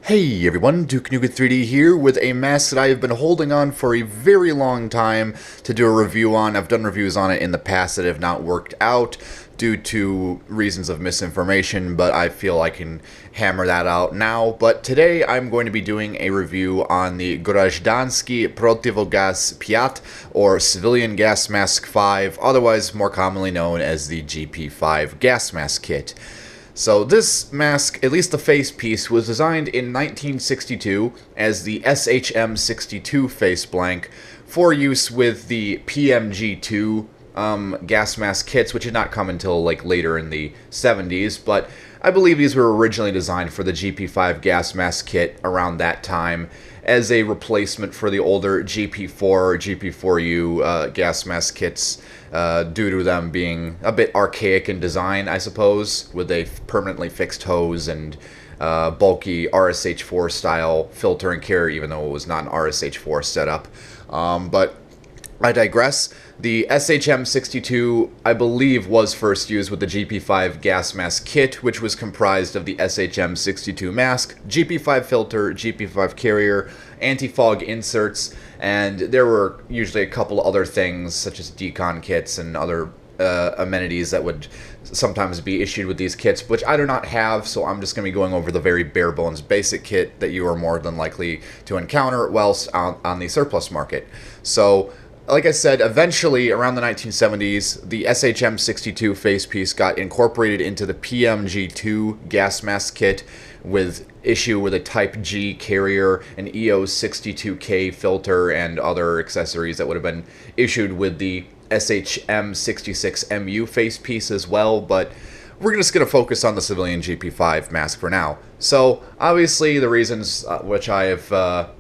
Hey everyone, Duke Nukem 3D here with a mask that I have been holding on for a very long time to do a review on. I've done reviews on it in the past that have not worked out due to reasons of misinformation, but I feel I can hammer that out now. But today I'm going to be doing a review on the Grozdansky Protivogaz 5, or Civilian Gas Mask 5, otherwise more commonly known as the GP-5 gas mask kit. So this mask, at least the face piece, was designed in 1962 as the SHM62 face blank for use with the PMG2 gas mask kits, which did not come until like later in the 70s, but I believe these were originally designed for the GP5 gas mask kit around that time as a replacement for the older GP4 or GP4U gas mask kits, due to them being a bit archaic in design, I suppose, with a permanently fixed hose and bulky RSH4 style filter and carrier, even though it was not an RSH4 setup. But I digress. The SHM62, I believe, was first used with the GP5 gas mask kit, which was comprised of the SHM62 mask, GP5 filter, GP5 carrier, anti-fog inserts, and there were usually a couple other things, such as decon kits and other amenities that would sometimes be issued with these kits, which I do not have, so I'm just going to be going over the very bare bones basic kit that you are more than likely to encounter whilst on the surplus market. So, like I said, eventually, around the 1970s, the SHM62 facepiece got incorporated into the PMG2 gas mask kit with issue with a Type G carrier, an EO62K filter, and other accessories that would have been issued with the SHM66MU facepiece as well, but we're just going to focus on the civilian GP5 mask for now. So, obviously, the reasons which I have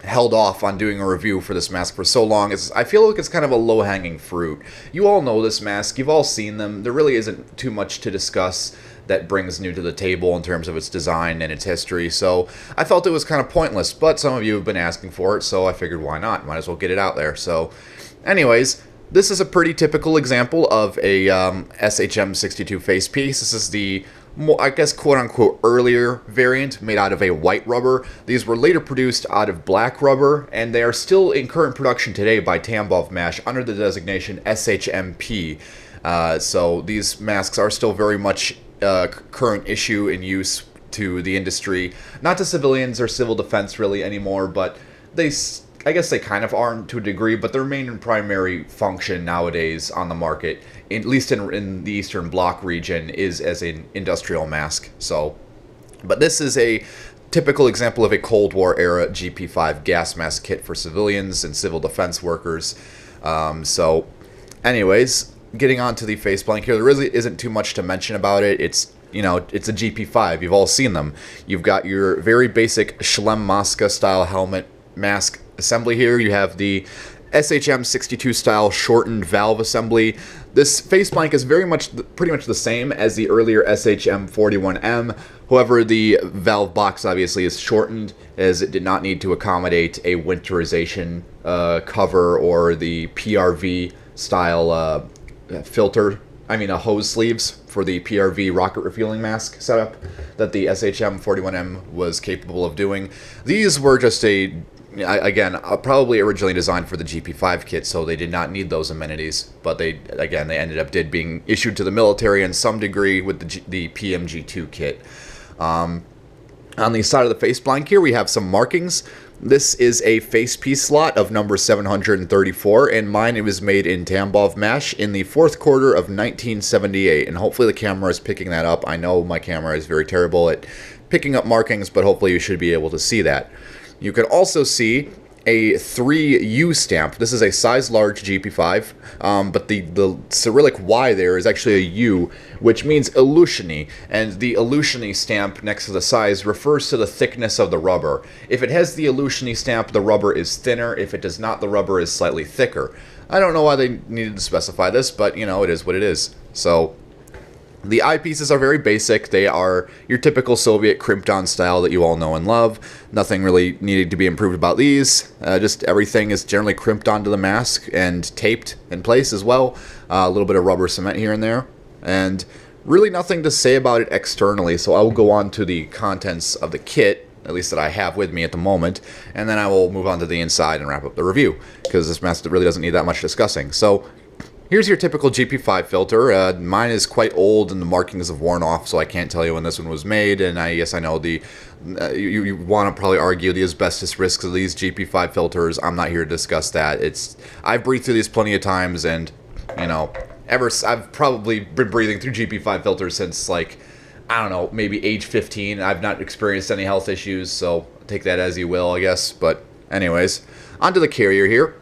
held off on doing a review for this mask for so long is I feel like it's kind of a low-hanging fruit. You all know this mask, you've all seen them, there really isn't too much to discuss that brings new to the table in terms of its design and its history, so I felt it was kind of pointless, but some of you have been asking for it, so I figured why not, might as well get it out there. So anyways, this is a pretty typical example of a SHM62 face piece. This is the I guess quote-unquote earlier variant made out of a white rubber. These were later produced out of black rubber, and they are still in current production today by Tambov Mash under the designation SHMP. So these masks are still very much current issue in use to the industry. Not to civilians or civil defense really anymore, but I guess they kind of are to a degree, but their main and primary function nowadays on the market, at least in the Eastern Bloc region, is as an industrial mask. So, but this is a typical example of a Cold War era GP5 gas mask kit for civilians and civil defense workers. So, anyways, getting on to the face blank here, there really isn't too much to mention about it. It's it's a GP5. You've all seen them. You've got your very basic Schlem Maska style helmet mask assembly here. You have the SHM62 style shortened valve assembly. This face blank is pretty much the same as the earlier SHM41M. However, the valve box obviously is shortened as it did not need to accommodate a winterization cover or the PRV style filter. Hose sleeves for the PRV rocket refueling mask setup that the SHM41M was capable of doing. These were just probably originally designed for the GP5 kit, so they did not need those amenities, but they ended up being issued to the military in some degree with the PMG2 kit. On the side of the face blank here, we have some markings. This is a facepiece slot of number 734, and mine it was made in Tambov Mash in the fourth quarter of 1978, and hopefully the camera is picking that up. I know my camera is very terrible at picking up markings, but hopefully you should be able to see that. You can also see a 3U stamp. This is a size large GP5, but the Cyrillic Y there is actually a U, which means Aleutiany, and the Aleutiany stamp next to the size refers to the thickness of the rubber. If it has the Aleutiany stamp, the rubber is thinner. If it does not, the rubber is slightly thicker. I don't know why they needed to specify this, but it is what it is. So the eyepieces are very basic. They are your typical Soviet crimped-on style that you all know and love. Nothing really needed to be improved about these. Just everything is generally crimped onto the mask and taped in place as well. A little bit of rubber cement here and there. And really nothing to say about it externally, so I will go on to the contents of the kit at least that I have with me at the moment, and then I will move on to the inside and wrap up the review, because this mask really doesn't need that much discussing. So here's your typical GP-5 filter. Mine is quite old and the markings have worn off, so I can't tell you when this one was made, and yes, I know the you want to probably argue the asbestos risks of these GP-5 filters. I'm not here to discuss that. I've breathed through these plenty of times, and you know, I've probably been breathing through GP-5 filters since, like, I don't know, maybe age 15. I've not experienced any health issues, so take that as you will, I guess. But anyways, onto the carrier here.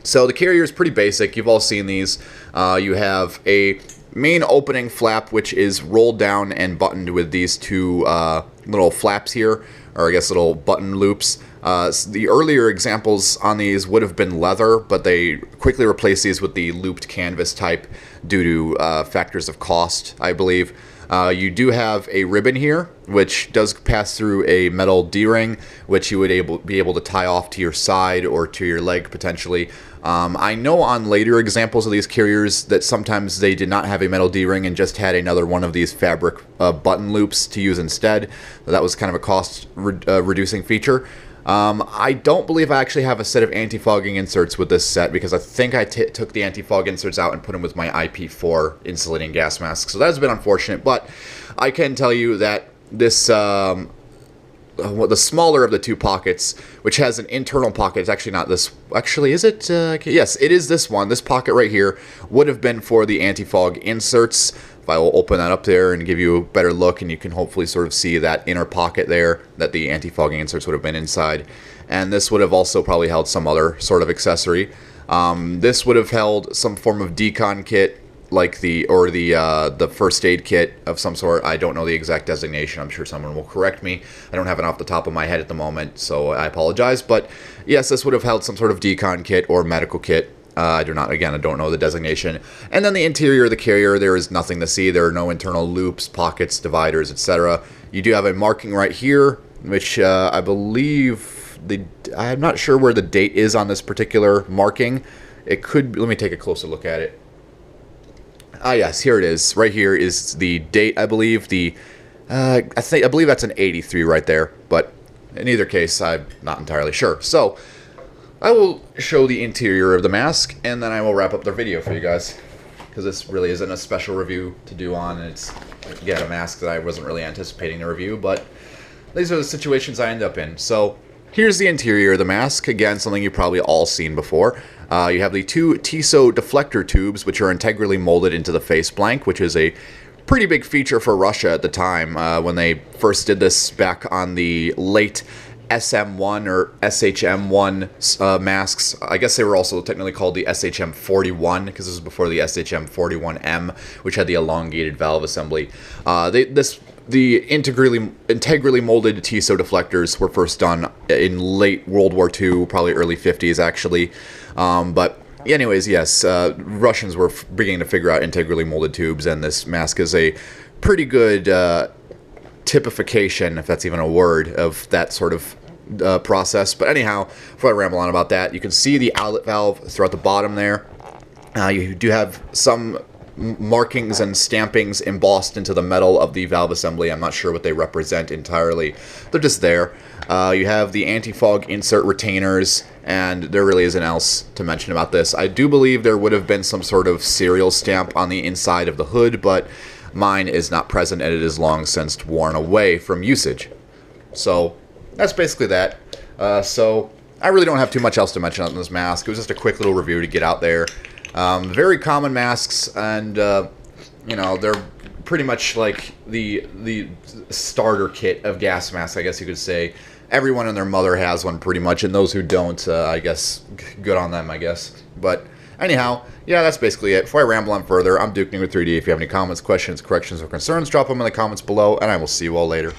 So the carrier is pretty basic. You've all seen these. You have a main opening flap, which is rolled down and buttoned with these two little flaps here, or I guess little button loops. The earlier examples on these would have been leather, but they quickly replaced these with the looped canvas type due to factors of cost, I believe. You do have a ribbon here, which does pass through a metal D-ring, which you would be able to tie off to your side or to your leg potentially. I know on later examples of these carriers that sometimes they did not have a metal D-ring and just had another one of these fabric button loops to use instead. That was kind of a cost reducing feature. I don't believe I actually have a set of anti-fogging inserts with this set, because I think I took the anti-fog inserts out and put them with my IP4 insulating gas mask. So that's been unfortunate, but I can tell you that this, the smaller of the two pockets, which has an internal pocket, it's actually not this, actually is it? Yes, it is this one. This pocket right here would have been for the anti-fog inserts. I will open that up there and give you a better look, and you can hopefully sort of see that inner pocket there that the anti-fogging inserts would have been inside. And this would have also probably held some other sort of accessory. This would have held some form of decon kit, like the first aid kit of some sort. I don't know the exact designation. I'm sure someone will correct me. I don't have it off the top of my head at the moment, so I apologize. But yes, this would have held some sort of decon kit or medical kit. I don't know the designation. And then the interior of the carrier, there is nothing to see. There are no internal loops, pockets, dividers, etc. You do have a marking right here, which I believe, I'm not sure where the date is on this particular marking. It could, let me take a closer look at it. Ah, yes, here it is. Right here is the date, I believe. I believe that's an 83 right there, but in either case, I'm not entirely sure. So I will show the interior of the mask, and then I will wrap up the video for you guys, because this really isn't a special review to do on, and it's, again, a mask that I wasn't really anticipating to review, but these are the situations I end up in. So here's the interior of the mask. Again, something you've probably all seen before. You have the two TISO deflector tubes, which are integrally molded into the face blank, which is a pretty big feature for Russia at the time when they first did this back on the late SM1 or SHM1 masks. I guess they were also technically called the SHM41, because this was before the SHM41M, which had the elongated valve assembly. The integrally molded TISO deflectors were first done in late World War II, probably early 50s actually. But anyways, yes, Russians were beginning to figure out integrally molded tubes, and this mask is a pretty good typification, if that's even a word, of that sort of process. But anyhow, before I ramble on about that, you can see the outlet valve throughout the bottom there. You do have some markings and stampings embossed into the metal of the valve assembly. I'm not sure what they represent entirely. They're just there. You have the anti-fog insert retainers, and there really isn't else to mention about this. I do believe there would have been some sort of serial stamp on the inside of the hood, but mine is not present, and it is long since worn away from usage. So that's basically that. So I really don't have too much else to mention on this mask. It was just a quick little review to get out there. Very common masks, and you know, they're pretty much like the starter kit of gas masks, I guess you could say. Everyone and their mother has one pretty much, and those who don't, I guess, good on them, I guess. But anyhow, yeah, that's basically it. Before I ramble on further, I'm Duke with 3D. If you have any comments, questions, corrections, or concerns, drop them in the comments below, and I will see you all later.